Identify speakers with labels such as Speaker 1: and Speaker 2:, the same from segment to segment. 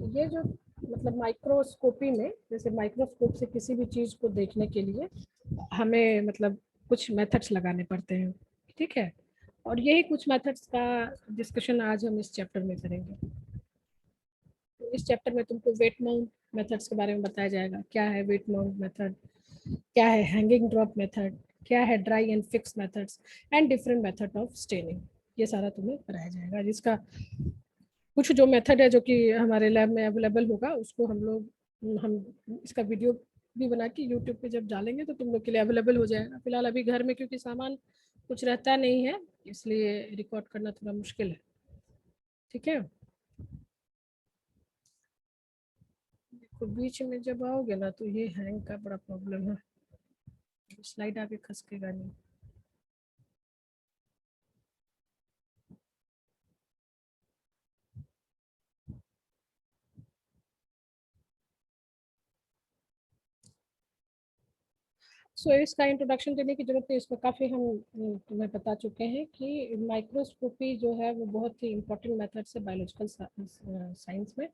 Speaker 1: ये जो मतलब माइक्रोस्कोपी में, जैसे माइक्रोस्कोप से किसी भी चीज को देखने के लिए हमें मतलब कुछ मेथड्स लगाने पड़ते हैं, ठीक है। और यही कुछ मेथड्स का डिस्कशन आज हम इस चैप्टर में करेंगे। तो इस चैप्टर में तुमको वेट माउंट मेथड्स के बारे में बताया जाएगा। क्या है वेट माउंट मेथड, क्या है हैंगिंग ड्रॉप मेथड, क्या है dry and fix methods and different method of staining, ये सारा तुम्हें कराया जाएगा। जिसका कुछ जो मेथड है जो कि हमारे लैब में अवेलेबल होगा, उसको हम इसका वीडियो भी बना के यूट्यूब पे जब डालेंगे तो तुम लोग के लिए अवेलेबल हो जाएगा। फिलहाल अभी घर में क्योंकि सामान कुछ रहता नहीं है, इसलिए रिकॉर्ड करना थोड़ा मुश्किल है, ठीक है। तो बीच में जब आओगे ना तो ये हैंग का बड़ा प्रॉब्लम है, स्लाइड आगे खसकेगा नहीं। इसका इंट्रोडक्शन देने की जरूरत है, इसमें काफ़ी हम तुम्हें बता चुके हैं कि माइक्रोस्कोपी जो है वो बहुत ही इम्पोर्टेंट मेथड है बायोलॉजिकल साइंस में।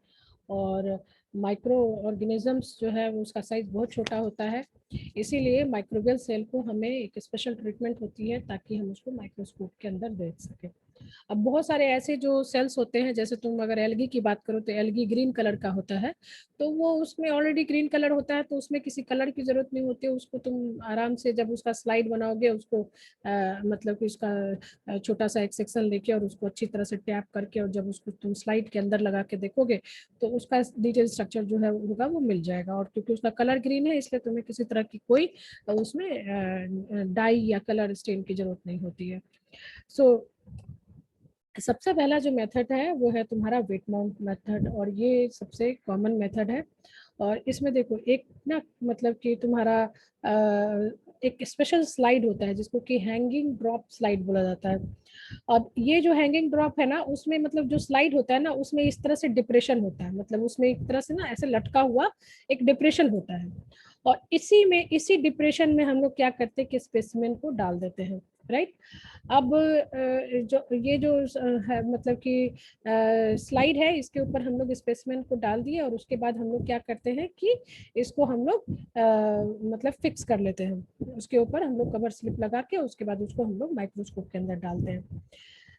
Speaker 1: और माइक्रो ऑर्गेनिजम्स जो है वो उसका साइज बहुत छोटा होता है, इसीलिए माइक्रोबियल सेल को हमें एक स्पेशल ट्रीटमेंट होती है ताकि हम उसको माइक्रोस्कोप के अंदर देख सकें। अब बहुत सारे ऐसे जो सेल्स होते हैं, जैसे तुम अगर एल्गी की बात करो तो एल्गी ग्रीन कलर का होता है, तो वो उसमें ऑलरेडी ग्रीन कलर होता है, तो उसमें किसी कलर की जरूरत नहीं होती है। उसको तुम आराम से जब उसका स्लाइड बनाओगे, उसको मतलब कि उसका छोटा सा एक सेक्शन लेके और उसको अच्छी तरह से टैप करके, और जब उसको तुम स्लाइड के अंदर लगा के देखोगे तो उसका डिटेल स्ट्रक्चर जो है होगा वो मिल जाएगा। और क्योंकि उसका कलर ग्रीन है, इसलिए तुम्हें किसी तरह की कोई उसमें डाई या कलर स्टेन की जरूरत नहीं होती है। सो सबसे पहला जो मेथड है वो है तुम्हारा वेट माउंट मेथड, और ये सबसे कॉमन मेथड है। और इसमें देखो एक ना मतलब कि तुम्हारा एक स्पेशल स्लाइड होता है जिसको कि हैंगिंग ड्रॉप स्लाइड बोला जाता है। अब ये जो हैंगिंग ड्रॉप है ना, उसमें मतलब जो स्लाइड होता है ना, उसमें इस तरह से डिप्रेशन होता है, मतलब उसमें एक तरह से ना ऐसे लटका हुआ एक डिप्रेशन होता है। और इसी डिप्रेशन में हम लोग क्या करते हैं कि स्पेसिमेन को डाल देते हैं, राइट। अब जो ये जो है मतलब कि स्लाइड है, इसके ऊपर हम लोग स्पेसिमेन को डाल दिए और उसके बाद हम लोग क्या करते हैं कि इसको हम लोग मतलब फिक्स कर लेते हैं। उसके ऊपर हम लोग कवर स्लिप लगा के उसके बाद उसको हम लोग माइक्रोस्कोप के अंदर डालते हैं।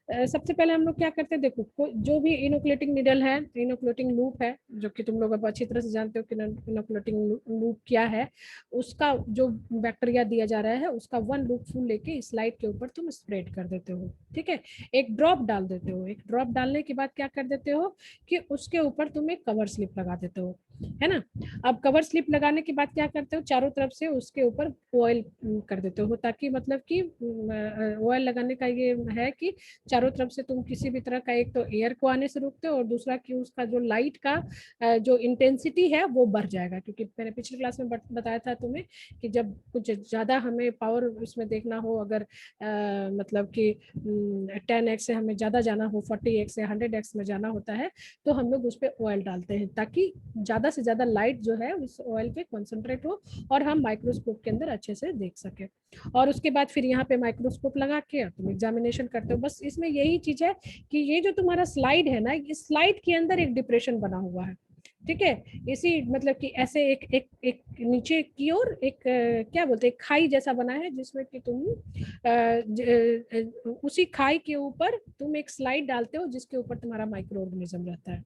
Speaker 1: सबसे पहले हम लोग क्या करते हैं, देखो जो भी इनोकुलेटिंग निडल है, इनोकुलेटिंग लूप है, जो कि तुम लोग अब अच्छी तरह से जानते हो कि इनोकुलेटिंग लूप क्या है। उसका जो बैक्टीरिया दिया जा रहा है उसका 1 लूप फुल लेके स्लाइड के ऊपर तुम स्प्रेड कर देते हो, ठीक है। एक ड्रॉप डाल देते हो, एक ड्रॉप डालने के बाद क्या कर देते हो कि उसके ऊपर तुम एक कवर स्लिप लगा देते हो, है ना। अब कवर स्लिप लगाने के बाद क्या करते हो, चारों तरफ से उसके ऊपर ऑयल कर देते हो, ताकि मतलब कि ऑयल लगाने का ये है कि चारों तरफ से तुम किसी भी तरह का, एक तो एयर को आने से रोकते हो और दूसरा कि उसका जो लाइट का जो इंटेंसिटी है वो बढ़ जाएगा। क्योंकि मैंने पिछली क्लास में बताया था तुम्हें कि जब कुछ ज्यादा हमें पावर इसमें देखना हो, अगर मतलब कि 10x से हमें ज्यादा जाना हो, 40x या 100x में जाना होता है, तो हम लोग उस पर ऑयल डालते हैं ताकि ज्यादा से ज्यादा लाइट जो है उस ऑयल पे कॉन्सेंट्रेट हो और हम माइक्रोस्कोप के अंदर अच्छे से देख सके। और उसके बाद फिर यहाँ पे माइक्रोस्कोप लगा के तुम एग्जामिनेशन करते हो। बस इसमें यही चीज है कि ये जो तुम्हारा स्लाइड है ना, इस स्लाइड के अंदर एक डिप्रेशन बना हुआ है, ठीक है। इसी मतलब कि ऐसे एक एक एक नीचे की ओर एक क्या बोलते हैं, खाई जैसा बना है, जिसमें कि तुम उसी खाई के ऊपर तुम एक स्लाइड डालते हो जिसके ऊपर तुम्हारा माइक्रो ऑर्गेनिज्म रहता है।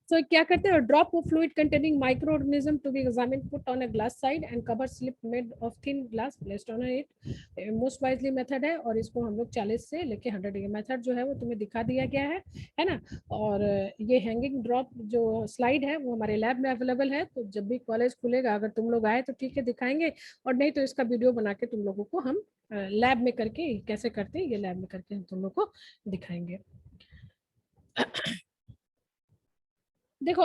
Speaker 1: So क्या करते हैं, drop of fluid containing micro organism to be examined, put on a glass side and cover slip made of thin glass placed on it. Most wisely method है, और इसको हम लोग 40 से लेके 100 ये मेथड जो है वो तुम्हें दिखा दिया गया है ना। और ये हैंगिंग ड्रॉप जो स्लाइड है वो हमारे लैब में अवेलेबल है, तो जब भी कॉलेज खुलेगा अगर तुम लोग आए तो ठीक है दिखाएंगे, और नहीं तो इसका वीडियो बना के तुम लोगों को हम लैब में करके कैसे करते हैं, ये लैब में करके हम तुम लोग को दिखाएंगे। देखो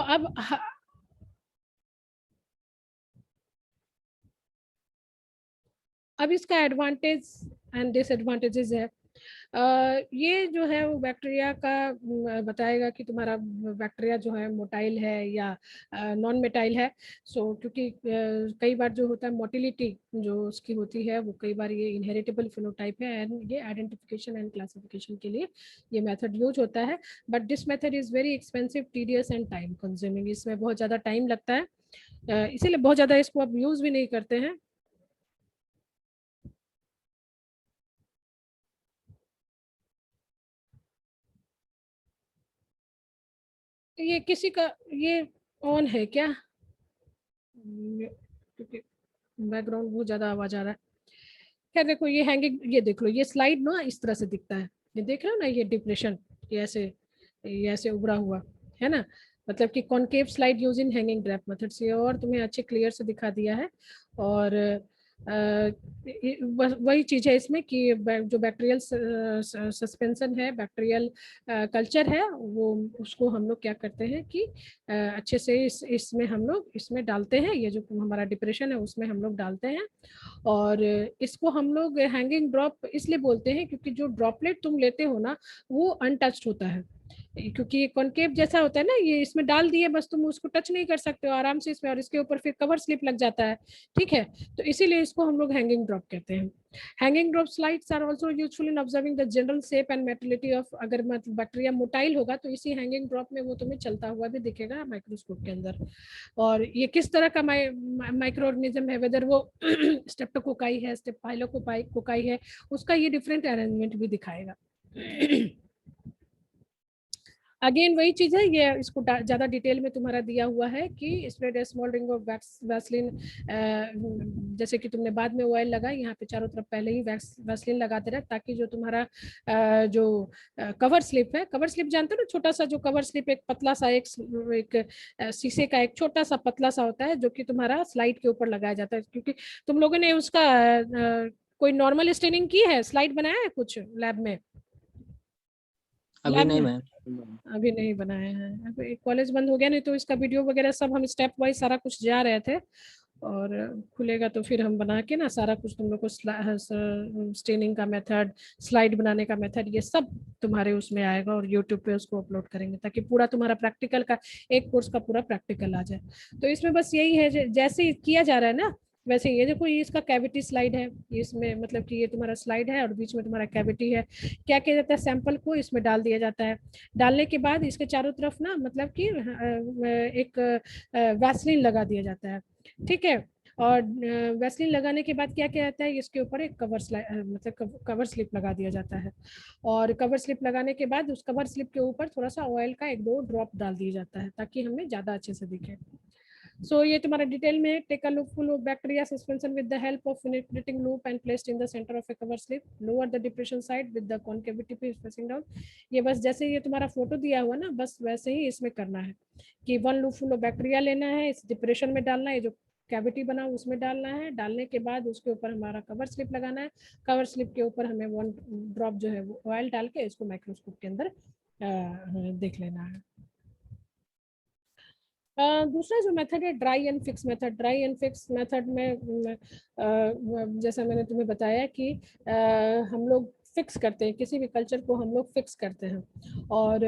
Speaker 1: अब इसका एडवांटेज एंड डिसएडवांटेजेस है। ये जो है वो बैक्टीरिया का बताएगा कि तुम्हारा बैक्टीरिया जो है मोटाइल है या नॉन मेटाइल है। सो क्योंकि कई बार जो होता है मोटिलिटी जो उसकी होती है वो कई बार ये इनहेरिटेबल फिनोटाइप है, एंड ये आइडेंटिफिकेशन एंड क्लासिफिकेशन के लिए ये मेथड यूज होता है। But this method is very expensive, tedious and time consuming. इसमें बहुत ज़्यादा टाइम लगता है, इसीलिए बहुत ज़्यादा इसको अब यूज भी नहीं करते हैं। ये किसी का ये ऑन है क्या? क्योंकि बैकग्राउंड बहुत ज्यादा आवाज आ रहा है। खैर देखो, ये हैंगिंग, ये देख लो, ये स्लाइड ना इस तरह से दिखता है, ये देख रहे हो ना, ये डिप्रेशन, ये ऐसे उभरा हुआ है ना, मतलब कि concave slide use in hanging drop method से, और तुम्हें अच्छे क्लियर से दिखा दिया है। और वही चीज है इसमें कि जो बैक्टीरियल सस्पेंशन है, बैक्टीरियल कल्चर है, वो उसको हम लोग क्या करते हैं कि अच्छे से इसमें हम लोग इसमें डालते हैं, ये जो हमारा डिप्रेशन है उसमें हम लोग डालते हैं। और इसको हम लोग हैंगिंग ड्रॉप इसलिए बोलते हैं क्योंकि जो ड्रॉपलेट तुम लेते हो ना वो अनटच्ड होता है, क्योंकि ये कॉनकेव जैसा होता है ना, ये इसमें डाल दिए बस, तुम उसको टच नहीं कर सकते हो आराम से इसमें, और इसके ऊपर फिर कवर स्लिप लग जाता है। ठीक है, तो इसीलिए इसको हम लोग हैंगिंग ड्रॉप कहते हैं। Hanging drop slides are also useful in observing the general shape and motility of, अगर मतलब बैक्टीरिया मोटाइल होगा तो इसी हैंगिंग ड्रॉप में वो तुम्हें चलता हुआ भी दिखेगा माइक्रोस्कोप के अंदर। और ये किस तरह का माइक्रो ऑर्गेनिज्म है, वेदर वो स्टेप्टोकोकाई है, स्टेफाइलोकोकाई है, उसका ये डिफरेंट अरेंजमेंट भी दिखाएगा। अगेन वही चीज है, ये इसको ज्यादा डिटेल में तुम्हारा दिया हुआ है कि spread A small ring of Vaseline, जैसे कि तुमने बाद में ऑयल लगा, यहाँ पे चारों तरफ पहले ही वैसलीन लगाते रहे, ताकि जो तुम्हारा जो कवर स्लिप है, कवर स्लिप जानते हो ना, छोटा सा जो कवर स्लिप, एक पतला सा एक शीशे का एक छोटा सा पतला सा होता है जो कि तुम्हारा स्लाइड के ऊपर लगाया जाता है। क्योंकि तुम लोगों ने उसका कोई नॉर्मल स्टेनिंग की है, स्लाइड बनाया है कुछ लैब में?
Speaker 2: अभी नहीं मैम,
Speaker 1: अभी नहीं बनाए हैं, अभी कॉलेज बंद हो गया, नहीं तो इसका वीडियो वगैरह सब हम स्टेप वाइज सारा कुछ जा रहे थे, और खुलेगा तो फिर हम बना के ना सारा कुछ तुम लोग को स्टेनिंग का मेथड, स्लाइड बनाने का मेथड, ये सब तुम्हारे उसमें आएगा, और यूट्यूब पे उसको अपलोड करेंगे ताकि पूरा तुम्हारा प्रैक्टिकल का, एक कोर्स का पूरा प्रैक्टिकल आ जाए। तो इसमें बस यही है, जैसे किया जा रहा है ना वैसे, ये देखो, ये इसका कैविटी स्लाइड है, इसमें मतलब कि ये तुम्हारा स्लाइड है और बीच में तुम्हारा कैविटी है। क्या किया जाता है, सैंपल को इसमें डाल दिया जाता है, डालने के बाद इसके चारों तरफ ना मतलब कि एक वैसलीन लगा दिया जाता है। ठीक है, और वैसलीन लगाने के बाद क्या किया जाता है, इसके ऊपर एक मतलब कवर स्लिप लगा दिया जाता है, और कवर स्लिप लगाने के बाद उस कवर स्लिप के ऊपर थोड़ा सा ऑयल का 1-2 ड्रॉप डाल दिया जाता है ताकि हमें ज्यादा अच्छे से दिखे। So ये तुम्हारा डिटेल में, take a loop full of bacteria suspension with the help of penetrating loop and placed in the center of a cover slip, lower the depression side with the concavity facing down। ये बस जैसे ये तुम्हारा photo दिया हुआ ना, बस वैसे ही इसमें करना है कि 1 loop full of बैक्टीरिया लेना है, इस डिप्रेशन में डालना है, जो कैविटी बना उसमें डालना है, डालने के बाद उसके ऊपर हमारा कवर स्लिप लगाना है, कवर स्लिप के ऊपर हमें 1 ड्रॉप जो है वो ऑयल डाल के इसको माइक्रोस्कोप के अंदर देख लेना है। दूसरा जो मेथड है dry and fix method. Dry and fix method में जैसा मैंने तुम्हें बताया कि हम लोग फिक्स करते हैं, किसी भी कल्चर को हम लोग फिक्स करते हैं, और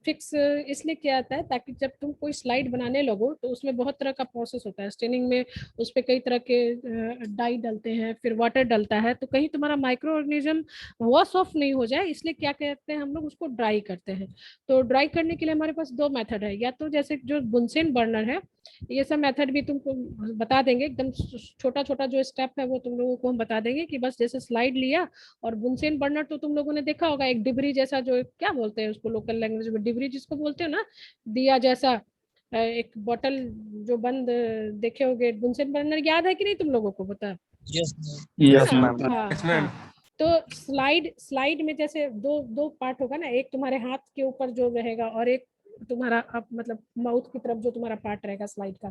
Speaker 1: फिक्स इसलिए किया जाता है ताकि जब तुम कोई स्लाइड बनाने लगो तो उसमें बहुत तरह का प्रोसेस होता है, स्टेनिंग में उस पर कई तरह के डाई डलते हैं, फिर वाटर डलता है, तो कहीं तुम्हारा माइक्रो ऑर्गेनिज्म वॉश ऑफ नहीं हो जाए, इसलिए क्या कहते हैं हम लोग उसको ड्राई करते हैं। तो ड्राई करने के लिए हमारे पास 2 मेथड है, या तो जैसे जो बुनसेन बर्नर है, ये सब मेथड भी तुमको बता देंगे, एकदम छोटा छोटा जो स्टेप है वो तुम लोगों को हम बता देंगे कि बस जैसे स्लाइड लिया, और बुनसेन बर्नर तो तुम लोगों ने देखा होगा, एक डिबरी जैसा, जो क्या बोलते हैं उसको लोकल लैंग्वेज में, डिबरी जिसको बोलते हो ना, दिया जैसा, एक बोतल जो बंद, देखे होगे बुनसेन बर्नर, याद है कि नहीं तुम लोगों को, बता?
Speaker 2: Yes ma'am.
Speaker 1: हाँ, तो स्लाइड में जैसे दो दो पार्ट होगा ना, एक तुम्हारे हाथ के ऊपर जो रहेगा और एक तुम्हारा अब मतलब माउथ की तरफ जो तुम्हारा पार्ट रहेगा स्लाइड का।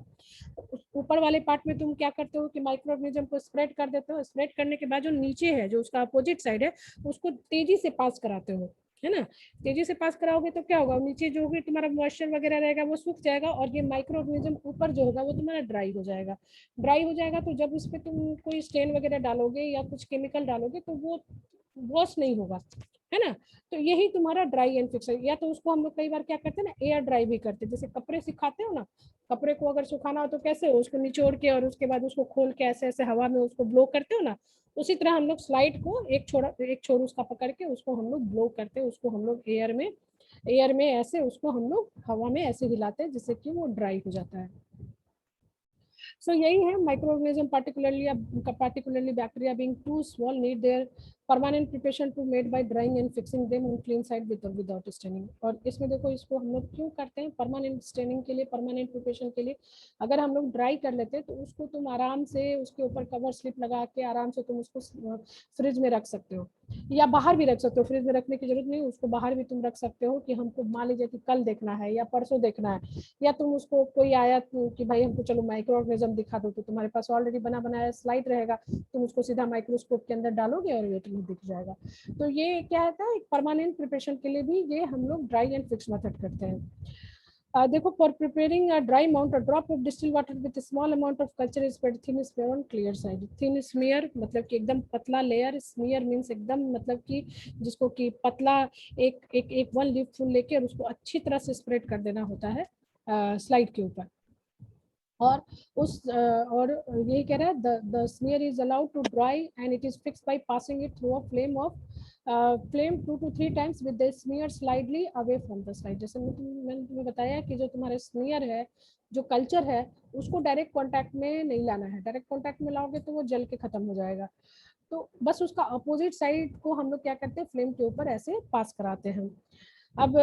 Speaker 1: उस ऊपर वाले पार्ट में तुम क्या करते हो कि माइक्रो ऑर्गेनिज्म को स्प्रेड कर देते हो, स्प्रेड करने के बाद जो नीचे है, जो उसका अपोजिट साइड है, उसको तेजी से पास कराते हो, है ना। तेजी से पास कराओगे तो क्या होगा, नीचे जो भी तुम्हारा मॉइस्चर वगैरह रहेगा वो सूख जाएगा, और ये माइक्रो ऑर्गेनिज्म ऊपर जो होगा वो तुम्हारा ड्राई हो जाएगा। ड्राई हो जाएगा तो जब उस पर तुम कोई स्टेन वगैरह डालोगे या कुछ केमिकल डालोगे तो वो वॉश नहीं होगा, है ना। तो यही तुम्हारा ड्राई एंड फिक्स है। या तो उसको हम लोग कई बार क्या करते हैं ना, एयर ड्राई भी करते हैं। जैसे कपड़े सिखाते हो ना, कपड़े को अगर सुखाना हो तो कैसे, उसको निचोड़ के और उसके बाद उसको खोल के ऐसे ऐसे हवा में उसको ब्लो करते हो ना, उसी तरह हम लोग स्लाइड को एक छोर उसका पकड़ के उसको हम लोग ब्लो करते हैं, उसको हम लोग एयर में ऐसे उसको हम लोग हवा में ऐसे हिलाते हैं जिससे कि वो ड्राई हो जाता है। सो यही है, micro organism particularly bacteria being too small need their permanent preparation to made by drying and fixing them on clean side with or without staining। और इसमें देखो, इसको हम लोग क्यों करते हैं परमानेंट स्टेनिंग के लिए, परमानेंट प्रिपरेशन के लिए। अगर हम लोग ड्राई कर लेते हैं तो उसको तुम आराम से उसके ऊपर कवर स्लिप लगा के आराम से तुम उसको फ्रिज में रख सकते हो, या बाहर भी रख सकते हो। फ्रिज में रखने की जरूरत नहीं, उसको बाहर भी तुम रख सकते हो कि हमको मान लीजिए कि कल देखना है या परसों देखना है, या तुम उसको कोई आया कि भाई हमको चलो माइक्रो ऑर्गेनिज्म दिखा दो, तो तुम्हारे पास ऑलरेडी बना बनाया स्लाइड रहेगा, तुम उसको सीधा माइक्रोस्कोप के अंदर डालोगे और ये तुम्हें दिख जाएगा। तो ये क्या है, एक परमानेंट प्रिपरेशन के लिए भी ये हम लोग ड्राई एंड फिक्स मेथड करते हैं। देखो, for preparing a dry mount, a drop of distil water with small amount of culture is spread thin smear on clear side. Thin smear मतलब कि एकदम पतला लेयर, स्मीयर मींस एकदम मतलब कि जिसको कि पतला एक वन लीफ फुल लेके और उसको अच्छी तरह से स्प्रेड कर देना होता है स्लाइड के ऊपर। और और यही कह रहा है, the smear is allowed to dry and it is fixed by passing it through a flame 2 to 3 times with the smear slightly away from the slide। जैसे मैंने तुम्हें बताया कि जो तुम्हारा स्मीयर है, जो कल्चर है, उसको डायरेक्ट कांटेक्ट में नहीं लाना है। डायरेक्ट कांटेक्ट में लाओगे तो वो जल के खत्म हो जाएगा। तो बस उसका अपोजिट साइड को हम लोग क्या करते हैं, फ्लेम के ऊपर ऐसे पास कराते हैं। अब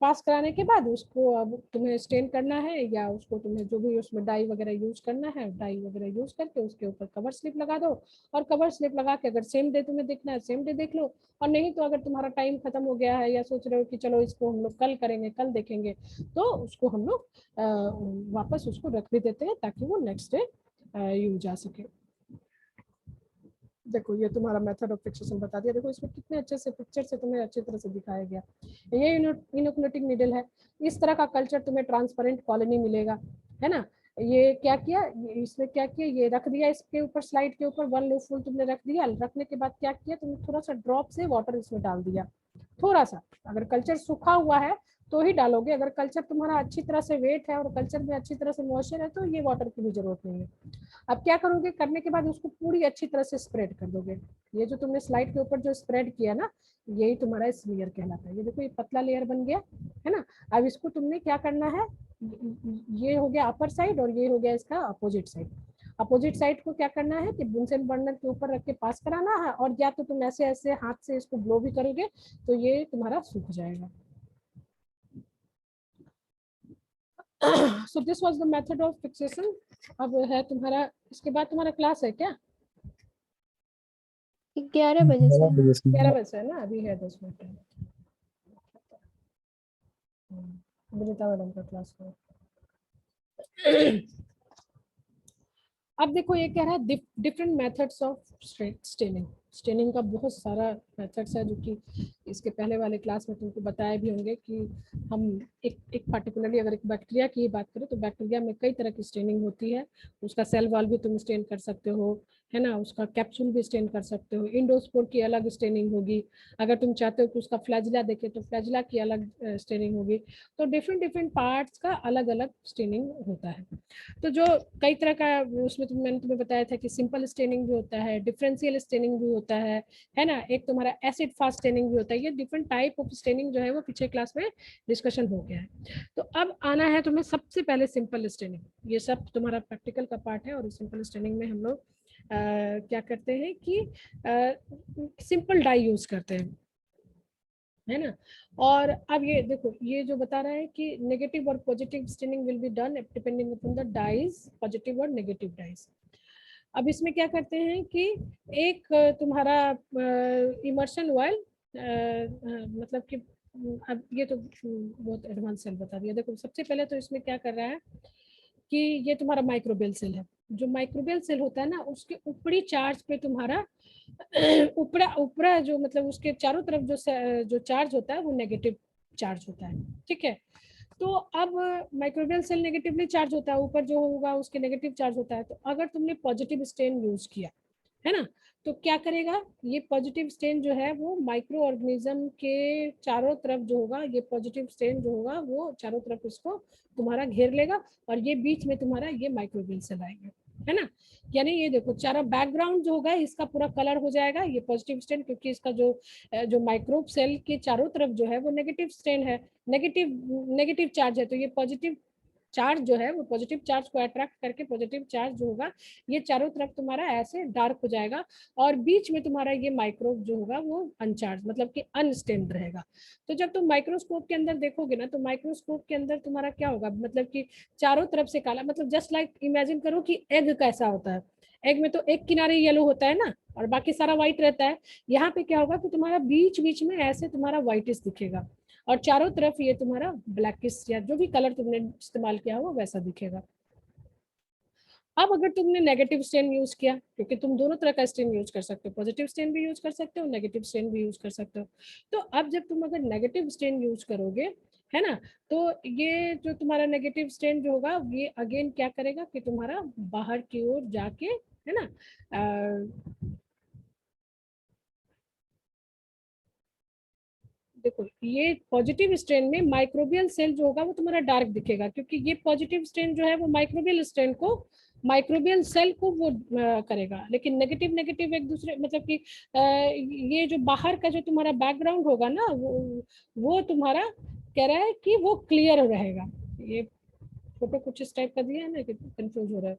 Speaker 1: पास कराने के बाद उसको अब तुम्हें स्टेन करना है, या उसको तुम्हें जो भी उसमें डाई वगैरह यूज करना है, डाई वगैरह यूज करके उसके ऊपर कवर स्लिप लगा दो। और कवर स्लिप लगा के अगर सेम डे तुम्हें देखना है सेम डे देख लो, और नहीं तो अगर तुम्हारा टाइम खत्म हो गया है या सोच रहे हो कि चलो इसको हम लोग कल करेंगे, कल देखेंगे, तो उसको हम लोग वापस उसको रख भी देते हैं ताकि वो नेक्स्ट डे यूज आ सके। देखो, ये तुम्हारा मेथड ऑफ फिक्सेशन बता दिया। देखो इसमें कितने अच्छे से पिक्चर से तुम्हें अच्छी तरह से दिखाया गया। ये इनोकुलेटिंग नीडल है। इस तरह का कल्चर तुम्हें ट्रांसपेरेंट कॉलोनी मिलेगा, है ना। ये क्या किया, इसमें क्या किया, ये रख दिया इसके ऊपर, स्लाइड के ऊपर वन लीफ फुल तुमने रख दिया। रखने के बाद क्या किया, तुमने थोड़ा सा ड्रॉप से वाटर इसमें डाल दिया, थोड़ा सा। अगर कल्चर सूखा हुआ है तो ही डालोगे, अगर कल्चर तुम्हारा अच्छी तरह से वेट है और कल्चर में अच्छी तरह से मॉइस्चर है तो ये वाटर की भी जरूरत नहीं है। अब क्या करोगे, करने के बाद उसको पूरी अच्छी तरह से स्प्रेड कर दोगे। ये जो तुमने स्लाइड के ऊपर जो स्प्रेड किया ना, यही तुम्हारा स्मीयर कहलाता है। ये देखो, ये पतला लेयर बन गया, है ना। अब इसको तुमने क्या करना है, ये हो गया अपर साइड और ये हो गया इसका अपोजिट साइड। अपोजिट साइड को क्या करना है कि बुनसेन बर्नर के ऊपर रख के पास कराना है, और या तो तुम ऐसे ऐसे हाथ से इसको ब्लो भी करोगे तो ये तुम्हारा सूख जाएगा। So this was the method of fixation। अब है तुम्हारा, इसके बाद तुम्हारा क्लास है क्या?
Speaker 3: 11 बजे से।
Speaker 1: 11 बजे है ना, अभी है 10 मिनट। अमृता मैडम का क्लास है। अब देखो, ये कह रहा है different methods of staining. Staining का बहुत सारा मेथड्स है, जो कि इसके पहले वाले क्लास में तुमको बताए भी होंगे कि हम एक पार्टिकुलरली अगर एक बैक्टीरिया की बात करें तो बैक्टीरिया में कई तरह की स्टेनिंग होती है। उसका सेल वॉल भी तुम स्टेन कर सकते हो, है ना। उसका कैप्सूल भी स्टेन कर सकते हो। इंडोस्पोर की अलग स्टेनिंग होगी। अगर तुम चाहते हो कि उसका फ्लैजिला देखे तो फ्लैजिला की अलग स्टेनिंग होगी। तो डिफरेंट पार्ट्स का अलग अलग स्टेनिंग होता है। तो जो कई तरह का उसमें मैंने तुम्हें बताया था कि सिंपल स्टेनिंग भी होता है, डिफरेंशियल स्टेनिंग भी होता है ना। एक तुम्हारा एसिड फास्ट स्टेनिंग भी होता है। ये डिफरेंट टाइप ऑफ स्टेनिंग जो है वो पिछले क्लास में डिस्कशन हो गया है। तो अब आना है तुम्हें सबसे पहले सिंपल स्टेनिंग। ये सब तुम्हारा प्रैक्टिकल का पार्ट है, और सिंपल स्टेनिंग में हम लोग क्या करते हैं कि सिंपल डाई यूज करते हैं, है ना। और अब ये देखो, ये जो बता रहा है कि नेगेटिव और positive staining will be done depending upon the dyes, positive और नेगेटिव डाइज। अब इसमें क्या करते हैं कि एक तुम्हारा इमर्शन ऑयल, मतलब कि अब ये तो बहुत एडवांस सेल बता दिया। देखो, सबसे पहले तो इसमें क्या कर रहा है कि ये तुम्हारा माइक्रोबियल सेल है। जो माइक्रोबियल सेल होता है ना, उसके ऊपरी चार्ज पे तुम्हारा ऊपरा ऊपरा जो मतलब उसके चारों तरफ जो चार्ज होता है वो नेगेटिव चार्ज होता है, ठीक है। तो अब माइक्रोबियल सेल नेगेटिवली चार्ज होता है, ऊपर जो होगा उसके नेगेटिव चार्ज होता है। तो अगर तुमने पॉजिटिव स्टेन यूज किया, है ना, तो क्या करेगा, ये पॉजिटिव स्टेन जो है वो माइक्रो ऑर्गेनिज्म के चारों तरफ जो होगा, ये पॉजिटिव स्टेन जो होगा वो चारों तरफ इसको तुम्हारा घेर लेगा, और ये बीच में तुम्हारा ये माइक्रोबियल सेल आएगा, है ना। यानी ये देखो चारों बैकग्राउंड जो होगा इसका पूरा कलर हो जाएगा ये पॉजिटिव स्टेन, क्योंकि इसका जो माइक्रोब सेल के चारों तरफ जो है वो नेगेटिव स्टेन है, नेगेटिव चार्ज है, तो ये पॉजिटिव चार्ज जो है वो पॉजिटिव चार्ज को अट्रैक्ट करके पॉजिटिव चार्ज जो होगा ये चारों तरफ तुम्हारा ऐसे डार्क हो जाएगा, और बीच में तुम्हारा ये माइक्रोब जो होगा वो अनचार्ज मतलब कि अनस्टेन्ड रहेगा। तो जब तुम माइक्रोस्कोप के अंदर देखोगे ना, तो माइक्रोस्कोप के अंदर तुम्हारा क्या होगा, मतलब कि चारों तरफ से काला, मतलब जस्ट लाइक इमेजिन करो कि एग कैसा होता है, एग में तो एक किनारे येलो होता है ना और बाकी सारा व्हाइट रहता है, यहाँ पे क्या होगा कि तुम्हारा बीच बीच में ऐसे तुम्हारा व्हाइटिश दिखेगा, और चारों तरफ ये तुम्हारा ब्लैकिश या जो भी कलर तुमने इस्तेमाल किया हो वैसा दिखेगा। अब अगर तुमने नेगेटिव स्टेन यूज किया, क्योंकि तुम दोनों तरह का स्टेन यूज कर सकते हो, पॉजिटिव स्टेन भी यूज कर सकते हो, नेगेटिव स्टेन भी यूज कर सकते हो, तो अब जब तुम अगर नेगेटिव स्टेन यूज करोगे, है ना, तो ये जो तुम्हारा नेगेटिव स्टेन जो होगा ये अगेन क्या करेगा कि तुम्हारा बाहर की ओर जाके, है ना, देखो ये पॉजिटिव स्ट्रेन में माइक्रोबियल सेल जो होगा वो तुम्हारा डार्क दिखेगा, क्योंकि ये पॉजिटिव स्ट्रेन जो है वो माइक्रोबियल स्ट्रेन को, माइक्रोबियल सेल को वो करेगा, लेकिन नेगेटिव नेगेटिव एक दूसरे मतलब कि ये जो बाहर का जो तुम्हारा बैकग्राउंड होगा ना वो तुम्हारा कह रहा है कि वो क्लियर रहेगा। ये फोटो कुछ इस टाइप का दिया है ना कि कंफ्यूज हो रहा है,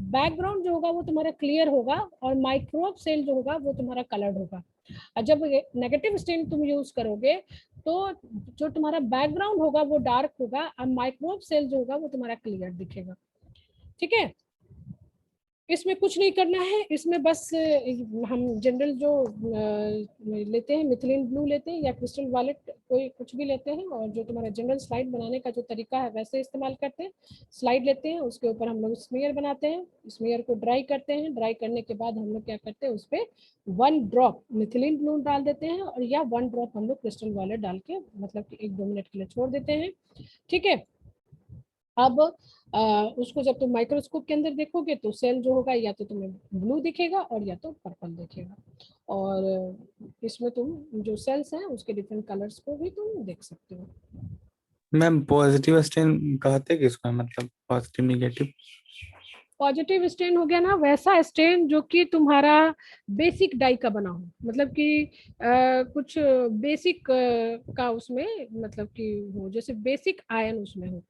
Speaker 1: बैकग्राउंड जो होगा वो तुम्हारा क्लियर होगा और माइक्रोब सेल जो होगा वो तुम्हारा कलर्ड होगा। और जब नेगेटिव स्टेन तुम यूज करोगे तो जो तुम्हारा बैकग्राउंड होगा वो डार्क होगा और माइक्रोब सेल जो होगा वो तुम्हारा क्लियर दिखेगा। ठीक है, इसमें कुछ नहीं करना है, इसमें बस हम जनरल जो लेते हैं मिथिलीन ब्लू लेते हैं या क्रिस्टल वायलेट कोई कुछ भी लेते हैं, और जो तुम्हारा जनरल स्लाइड बनाने का जो तरीका है वैसे इस्तेमाल करते हैं। स्लाइड लेते हैं, उसके ऊपर हम लोग स्मेयर बनाते हैं, स्मेयर को ड्राई करते हैं, ड्राई करने के बाद हम लोग क्या करते हैं उस पर 1 ड्रॉप मिथिलीन ब्लू डाल देते हैं, और या 1 ड्रॉप हम लोग क्रिस्टल वायलेट डाल के मतलब कि 1-2 मिनट के लिए छोड़ देते हैं। ठीक है, अब उसको जब तुम माइक्रोस्कोप के अंदर देखोगे तो सेल जो होगा या तो तुम्हें ब्लू दिखेगा और या तो पर्पल दिखेगा, और इसमें तुम जो सेल्स हैं उसके डिफरेंट कलर्स को भी तुम देख सकते हो।
Speaker 2: मैम पॉजिटिव स्टेन कहते किसको है, मतलब पॉजिटिव नेगेटिव?
Speaker 1: पॉजिटिव स्टेन हो गया ना वैसा स्टेन जो कि तुम्हारा बेसिक डाई का बना हो, मतलब कि कुछ बेसिक का उसमें मतलब कि हो, जैसे बेसिक आयन उसमें हो।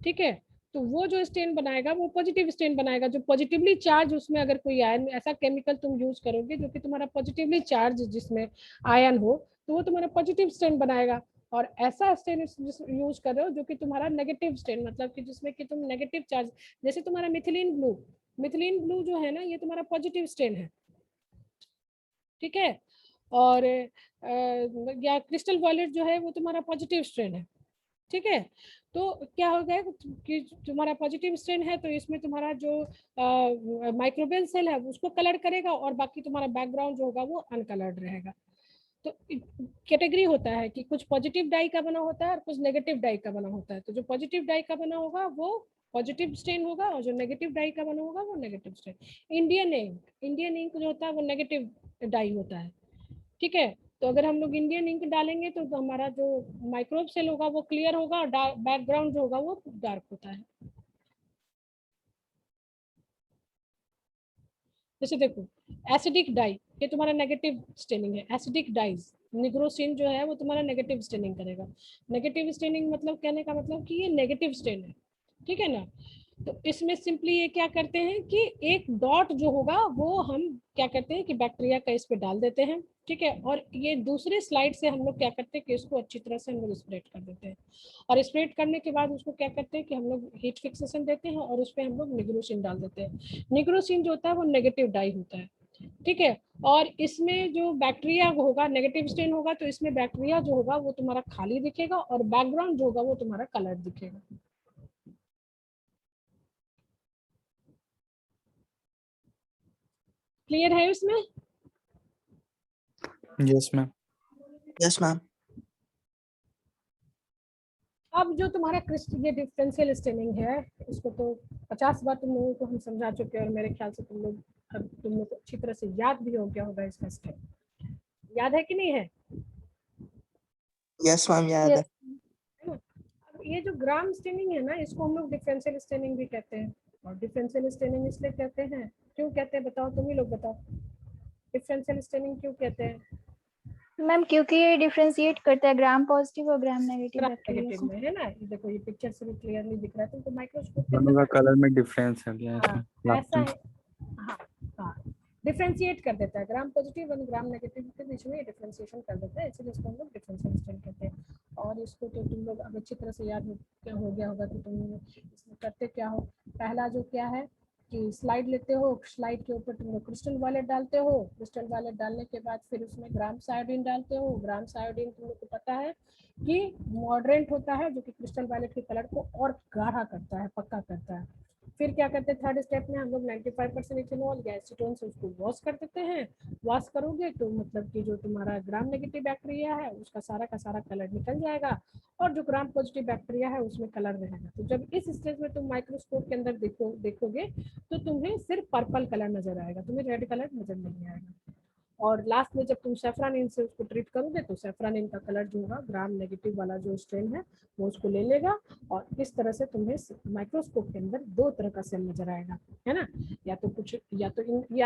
Speaker 1: ठीक है, तो वो जो स्टेन बनाएगा वो पॉजिटिव स्टेन बनाएगा, जो पॉजिटिवली चार्ज उसमें अगर कोई आयन ऐसा केमिकल तुम यूज करोगे जो कि तुम्हारा पॉजिटिवली चार्ज जिसमें आयन हो तो वो तुम्हारा पॉजिटिव स्टेन बनाएगा, और ऐसा स्टेन यूज कर रहे हो जो कि तुम्हारा नेगेटिव स्टेन मतलब कि जिसमें कि तुम नेगेटिव चार्ज, जैसे तुम्हारा मिथिलीन ब्लू जो है ना ये तुम्हारा पॉजिटिव स्टेन है। ठीक है, और या क्रिस्टल वॉयलेट जो है वो तुम्हारा पॉजिटिव स्ट्रेन है। ठीक है, तो क्या हो गया कि तुम्हारा पॉजिटिव स्ट्रेन है तो इसमें तुम्हारा जो माइक्रोबियल सेल है उसको कलर करेगा, और बाकी तुम्हारा बैकग्राउंड जो होगा वो अनकलर्ड रहेगा। तो कैटेगरी होता है कि कुछ पॉजिटिव डाई का बना होता है और कुछ नेगेटिव डाई का बना होता है, तो जो पॉजिटिव डाई का बना होगा वो पॉजिटिव स्टेन होगा और जो नेगेटिव डाई का बना होगा वो नेगेटिव स्टेन। इंडियन इंक जो होता है वो नेगेटिव डाई होता है। ठीक है, तो अगर हम लोग इंडियन इंक डालेंगे तो हमारा जो माइक्रोब सेल होगा वो क्लियर होगा और बैकग्राउंड जो होगा वो डार्क होता है। जैसे देखो एसिडिक डाई ये तुम्हारा नेगेटिव स्टेनिंग है, एसिडिक डाइज निग्रोसिन जो है वो तुम्हारा नेगेटिव स्टेनिंग करेगा। नेगेटिव स्टेनिंग मतलब कहने का मतलब कि ये नेगेटिव स्टेन है। ठीक है ना, तो इसमें सिंपली ये क्या करते हैं कि एक डॉट जो होगा वो हम क्या करते हैं कि बैक्टीरिया का इस पे डाल देते हैं। ठीक है, और ये दूसरे स्लाइड से हम लोग क्या करते हैं कि इसको अच्छी तरह से हम लोग स्प्रेड कर देते हैं, और स्प्रेड करने के बाद उसको क्या करते हैं कि हम लोग हीट फिक्सेशन देते हैं और उस पर हम लोग निग्रोसिन डाल देते हैं। निग्रोसिन जो होता है वो नेगेटिव डाई होता है। ठीक है, और इसमें जो बैक्टीरिया होगा नेगेटिव स्टेन होगा तो इसमें बैक्टीरिया जो होगा वो तुम्हारा खाली दिखेगा और बैकग्राउंड जो होगा वो तुम्हारा कलर दिखेगा। क्लियर है इसमें?
Speaker 2: Yes ma'am.
Speaker 3: Yes ma'am.
Speaker 1: अब जो तुम्हारा ये डिफरेंशियल स्टेनिंग है, इसको तो 50 बार तुम लोगों को हम समझा चुके हैं, और मेरे ख्याल से तुम लोग को अच्छी तरह से याद भी हो गया होगा इसका स्टेप। याद है कि नहीं है?
Speaker 3: यस मैम, याद है।
Speaker 1: अब ये जो ग्राम स्टेनिंग है ना, इसको हम लोग डिफरेंशियल स्टेनिंग भी कहते हैं। और डिफरेंशियल स्टेनिंग इसलिए कहते हैं, क्यों कहते हैं बताओ, तुम ही लोग बताओ, डिफरेंशियल स्टेनिंग क्यों कहते हैं?
Speaker 4: मैम क्योंकि ये डिफरेंशिएट करता है ग्राम पॉजिटिव और ग्राम नेगेटिव
Speaker 1: ग्राम
Speaker 4: बैक्टीरिया
Speaker 1: नेगेटिव
Speaker 4: को।
Speaker 1: में है ना, ये देखो ये पिक्चर से भी क्लियरली दिख रहा है तुमको, माइक्रोस्कोप के
Speaker 2: दोनों का
Speaker 1: अंदर
Speaker 2: कलर में डिफरेंस है क्या
Speaker 1: हाँ,
Speaker 2: इसमें
Speaker 1: ऐसा
Speaker 2: लास्ट
Speaker 1: है। हाँ हाँ, डिफरेंशिएट कर देता है, ग्राम पॉजिटिव और ग्राम नेगेटिव के बीच में डिफरेंशिएशन कर देता है, इसलिए इसको हम लोग डिफरेंशियल स्टेन कहते हैं। और इसको तो तुम लोग अब अच्छी तरह से याद हो गया होगा कि तुम इसमें करते क्या हो। पहला जो क्या है कि स्लाइड लेते हो, स्लाइड के ऊपर तुम लोग क्रिस्टल वायलेट डालते हो, क्रिस्टल वायलेट डालने के बाद फिर उसमें ग्राम आयोडीन डालते हो। ग्राम आयोडीन तुम लोग को पता है कि मॉडरेंट होता है, जो कि क्रिस्टल वायलेट के कलर को और गाढ़ा करता है, पक्का करता है। फिर क्या करते हैं, थर्ड स्टेप में हम लोग 95% इथेनॉल या एसीटोन से उसको वॉश कर देते हैं। वॉश करोगे तो मतलब कि जो तुम्हारा ग्राम नेगेटिव बैक्टीरिया है उसका सारा का सारा कलर निकल जाएगा, और जो ग्राम पॉजिटिव बैक्टीरिया है उसमें कलर रहेगा। तो जब इस स्टेज में तुम माइक्रोस्कोप के अंदर देखोगे तो तुम्हें सिर्फ पर्पल कलर नजर आएगा, तुम्हें रेड कलर नजर नहीं आएगा। और लास्ट में जब तुम सेफ्रानिन से उसको ट्रीट करोगे तो सेफ्रानिन का कलर जो होगा, ग्राम नेगेटिव वाला जो स्ट्रेन है वो उसको ले लेगा, और इस तरह से तुम्हें माइक्रोस्कोप के अंदर दो तरह का सेल नजर आएगा, है ना। या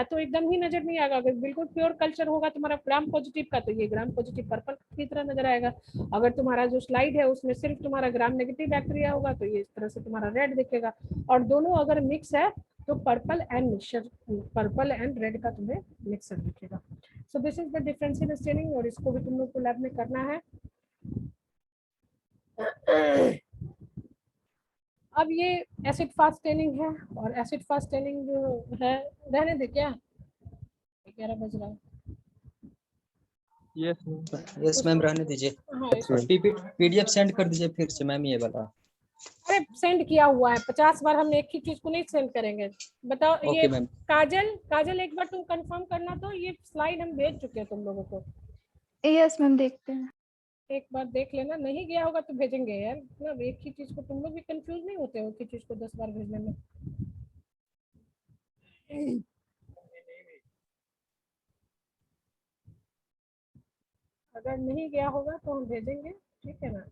Speaker 1: तो एकदम ही नजर नहीं आएगा, अगर बिल्कुल प्योर कल्चर होगा तुम्हारा ग्राम पॉजिटिव का, तो ये ग्राम पॉजिटिव पर्पल की तरह नजर आएगा। अगर तुम्हारा जो स्लाइड है उसमें सिर्फ तुम्हारा ग्राम नेगेटिव बैक्टीरिया होगा तो ये इस तरह से तुम्हारा रेड दिखेगा। और दोनों अगर मिक्स है तो पर्पल एंड रेड का तुम्हें मिक्सर दिखेगा। So this is the differential staining, और इसको भी तुम लोग को लैब में करना है। अब ये एसिड फास्ट स्टेनिंग है, और एसिड फास्ट स्टेनिंग जो है, रहने दे क्या, 11 बज रहा है।
Speaker 5: यस मैम, रहने दीजिए।
Speaker 1: हाँ
Speaker 5: पीडीएफ सेंड कर दीजिए फिर से मैम, ये वाला।
Speaker 1: अरे सेंड किया हुआ है, 50 बार हम एक ही चीज को नहीं सेंड करेंगे। बताओ ये
Speaker 5: ओके मैम।
Speaker 1: काजल एक बार तुम कंफर्म करना, तो ये स्लाइड हम भेज चुके हैं तुम लोगों को।
Speaker 4: यस मैम, देखते हैं।
Speaker 1: एक बार देख लेना, नहीं गया होगा तो भेजेंगे यार, ना एक ही चीज को तुम लोग भी कंफ्यूज नहीं होते हो, एक ही चीज को 10 बार भेजने में। अगर नहीं गया होगा तो हम भेजेंगे, ठीक है ना।